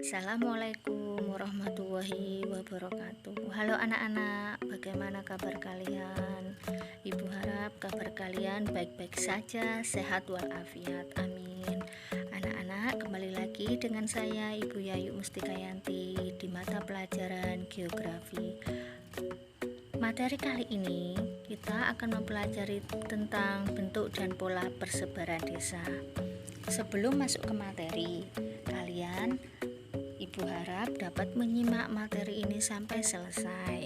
Assalamualaikum warahmatullahi wabarakatuh. Halo anak-anak, bagaimana kabar kalian? Ibu harap kabar kalian baik-baik saja, sehat walafiat, amin. Anak-anak, kembali lagi dengan saya Ibu Yayu Mustikayanti di mata pelajaran geografi. Materi kali ini kita akan mempelajari tentang bentuk dan pola persebaran desa. Sebelum masuk ke materi, kalian Ibu harap dapat menyimak materi ini sampai selesai.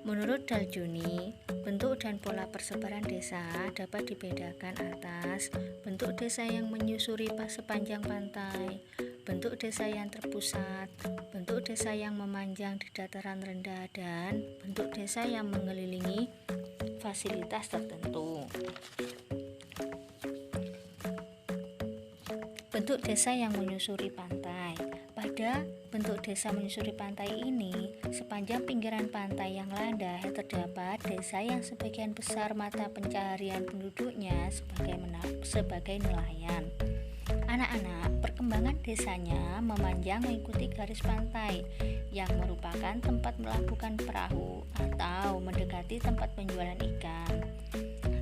Menurut Daljuni, bentuk dan pola persebaran desa dapat dibedakan atas bentuk desa yang menyusuri sepanjang pantai, bentuk desa yang terpusat, bentuk desa yang memanjang di dataran rendah, dan bentuk desa yang mengelilingi fasilitas tertentu. Bentuk desa yang menyusuri pantai. Pada bentuk desa menyusuri pantai ini, sepanjang pinggiran pantai yang landai terdapat desa yang sebagian besar mata pencaharian penduduknya sebagai nelayan. Anak-anak, perkembangan desanya memanjang mengikuti garis pantai yang merupakan tempat melabuhkan perahu atau mendekati tempat penjualan ikan.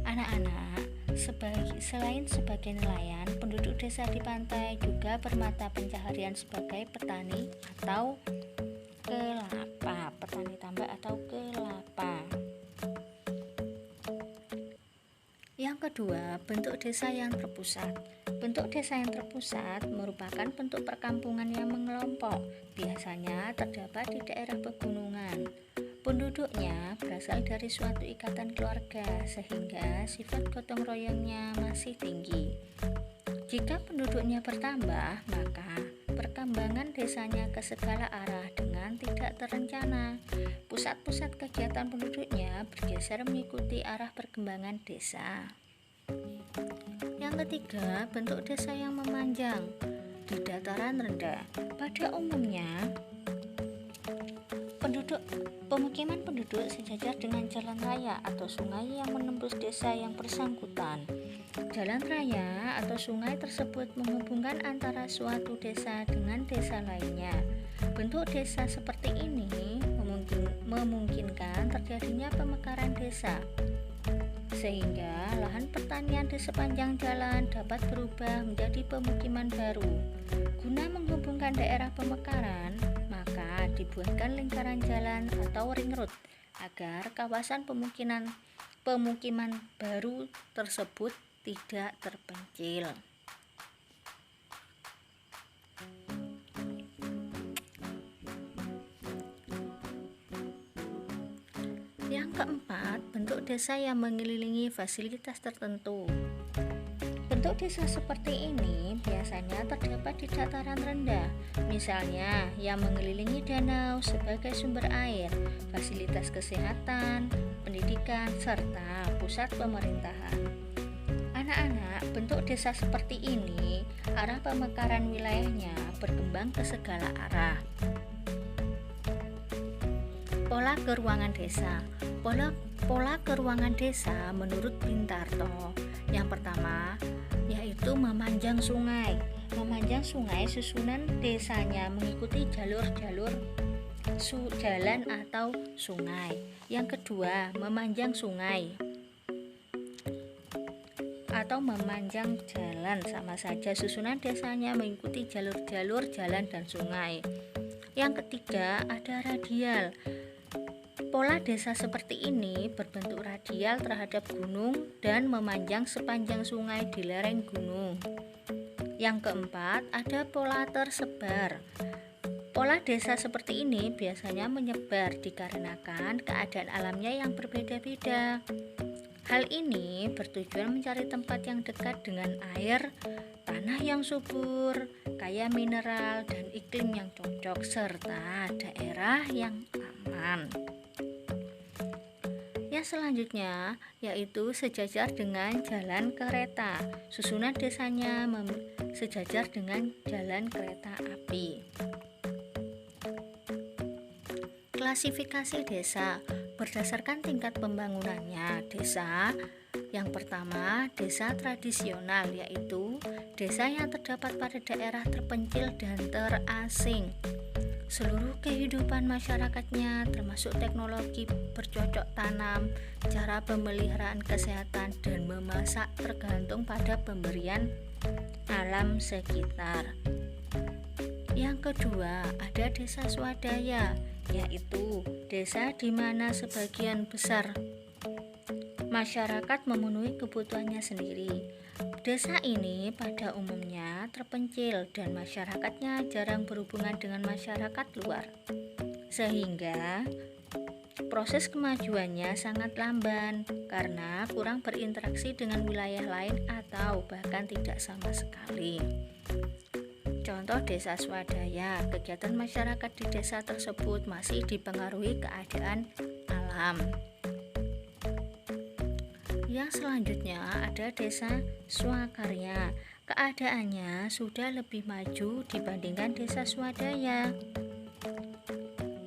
Anak-anak, selain sebagai nelayan, penduduk desa di pantai juga bermata pencaharian sebagai petani atau kelapa, petani tambak atau kelapa. Yang kedua, bentuk desa yang terpusat. Bentuk desa yang terpusat merupakan bentuk perkampungan yang mengelompok, biasanya terdapat di daerah pegunungan. Penduduknya berasal dari suatu ikatan keluarga sehingga sifat gotong royongnya masih tinggi. Jika penduduknya bertambah, maka perkembangan desanya ke segala arah dengan tidak terencana. Pusat-pusat kegiatan penduduknya bergeser mengikuti arah perkembangan desa. Yang ketiga, bentuk desa yang memanjang di dataran rendah. Pada umumnya, pemukiman penduduk sejajar dengan jalan raya atau sungai yang menembus desa yang bersangkutan. Jalan raya atau sungai tersebut menghubungkan antara suatu desa dengan desa lainnya. Bentuk desa seperti ini memungkinkan terjadinya pemekaran desa, sehingga lahan pertanian di sepanjang jalan dapat berubah menjadi pemukiman baru. Guna menghubungkan daerah pemekaran, maka dibuatkan lingkaran jalan atau ring road agar kawasan pemukiman baru tersebut tidak terpencil. Yang keempat, bentuk desa yang mengelilingi fasilitas tertentu. Bentuk desa seperti ini biasanya terdapat di dataran rendah, misalnya yang mengelilingi danau sebagai sumber air, fasilitas kesehatan, pendidikan, serta pusat pemerintahan. Anak-anak, bentuk desa seperti ini, arah pemekaran wilayahnya berkembang ke segala arah. Pola keruangan desa. Pola keruangan desa menurut Bintarto. Yang pertama yaitu memanjang sungai. Memanjang sungai, susunan desanya mengikuti jalur-jalur jalan atau sungai. Yang kedua, memanjang sungai atau memanjang jalan, sama saja susunan desanya mengikuti jalur-jalur jalan dan sungai. Yang ketiga, ada radial. Pola desa seperti ini berbentuk radial terhadap gunung dan memanjang sepanjang sungai di lereng gunung. Yang keempat, ada pola tersebar. Pola desa seperti ini biasanya menyebar dikarenakan keadaan alamnya yang berbeda-beda. Hal ini bertujuan mencari tempat yang dekat dengan air, tanah yang subur, kaya mineral, dan iklim yang cocok, serta daerah yang aman. Yang selanjutnya yaitu sejajar dengan jalan kereta. Susunan desanya sejajar dengan jalan kereta api. Klasifikasi desa berdasarkan tingkat pembangunannya. Desa yang pertama, desa tradisional, yaitu desa yang terdapat pada daerah terpencil dan terasing. Seluruh kehidupan masyarakatnya termasuk teknologi bercocok tanam, cara pemeliharaan kesehatan dan memasak tergantung pada pemberian alam sekitar. Yang kedua, ada desa swadaya, yaitu desa di mana sebagian besar masyarakat memenuhi kebutuhannya sendiri. Desa ini pada umumnya terpencil dan masyarakatnya jarang berhubungan dengan masyarakat luar, sehingga proses kemajuannya sangat lamban karena kurang berinteraksi dengan wilayah lain atau bahkan tidak sama sekali. Contoh desa swadaya, kegiatan masyarakat di desa tersebut masih dipengaruhi keadaan alam. Yang selanjutnya ada desa swakarya. Keadaannya sudah lebih maju dibandingkan desa swadaya.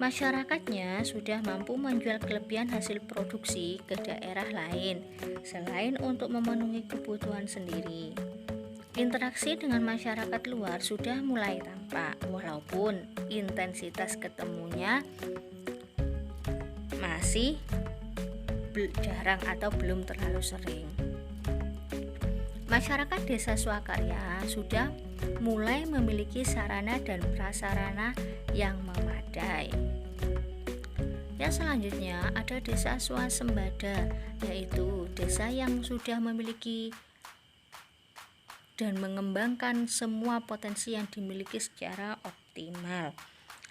Masyarakatnya sudah mampu menjual kelebihan hasil produksi ke daerah lain selain untuk memenuhi kebutuhan sendiri. Interaksi dengan masyarakat luar sudah mulai tampak, walaupun intensitas ketemunya masih jarang atau belum terlalu sering. Masyarakat desa swakarya sudah mulai memiliki sarana dan prasarana yang memadai. Yang selanjutnya ada desa swasembada, yaitu desa yang sudah memiliki dan mengembangkan semua potensi yang dimiliki secara optimal.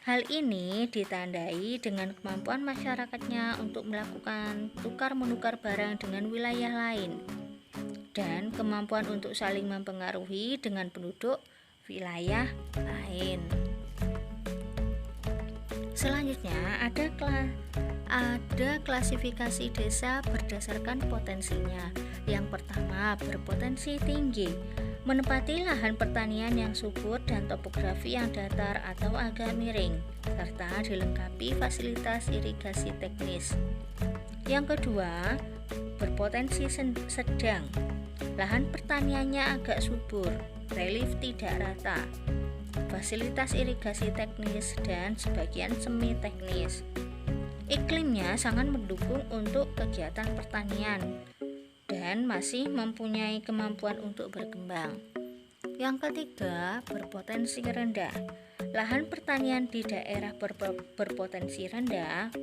Hal ini ditandai dengan kemampuan masyarakatnya untuk melakukan tukar-menukar barang dengan wilayah lain dan kemampuan untuk saling mempengaruhi dengan penduduk wilayah lain. Selanjutnya ada klasifikasi desa berdasarkan potensinya. Yang pertama, berpotensi tinggi, menempati lahan pertanian yang subur dan topografi yang datar atau agak miring, serta dilengkapi fasilitas irigasi teknis. Yang kedua, berpotensi sedang, lahan pertaniannya agak subur, relief tidak rata, fasilitas irigasi teknis dan sebagian semi teknis. Iklimnya sangat mendukung untuk kegiatan pertanian dan masih mempunyai kemampuan untuk berkembang. Yang ketiga, berpotensi rendah. Lahan pertanian di daerah berpotensi rendah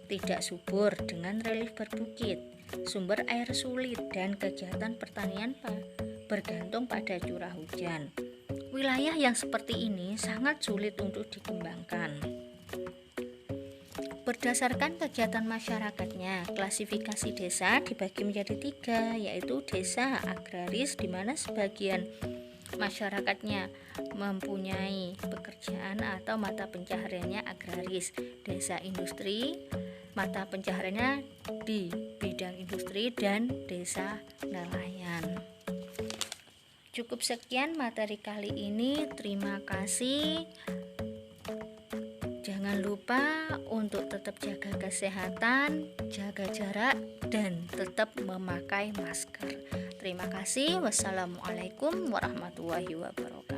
tidak subur dengan relief berbukit, sumber air sulit, dan kegiatan pertanian bergantung pada curah hujan. Wilayah yang seperti ini sangat sulit untuk dikembangkan. Berdasarkan kegiatan masyarakatnya, klasifikasi desa dibagi menjadi 3, yaitu desa agraris di mana sebagian masyarakatnya mempunyai pekerjaan atau mata pencahariannya agraris, desa industri, mata pencahariannya di bidang industri, dan desa nelayan. Cukup sekian materi kali ini, terima kasih. Jangan lupa untuk tetap jaga kesehatan, jaga jarak, dan tetap memakai masker. Terima kasih. Wassalamualaikum warahmatullahi wabarakatuh.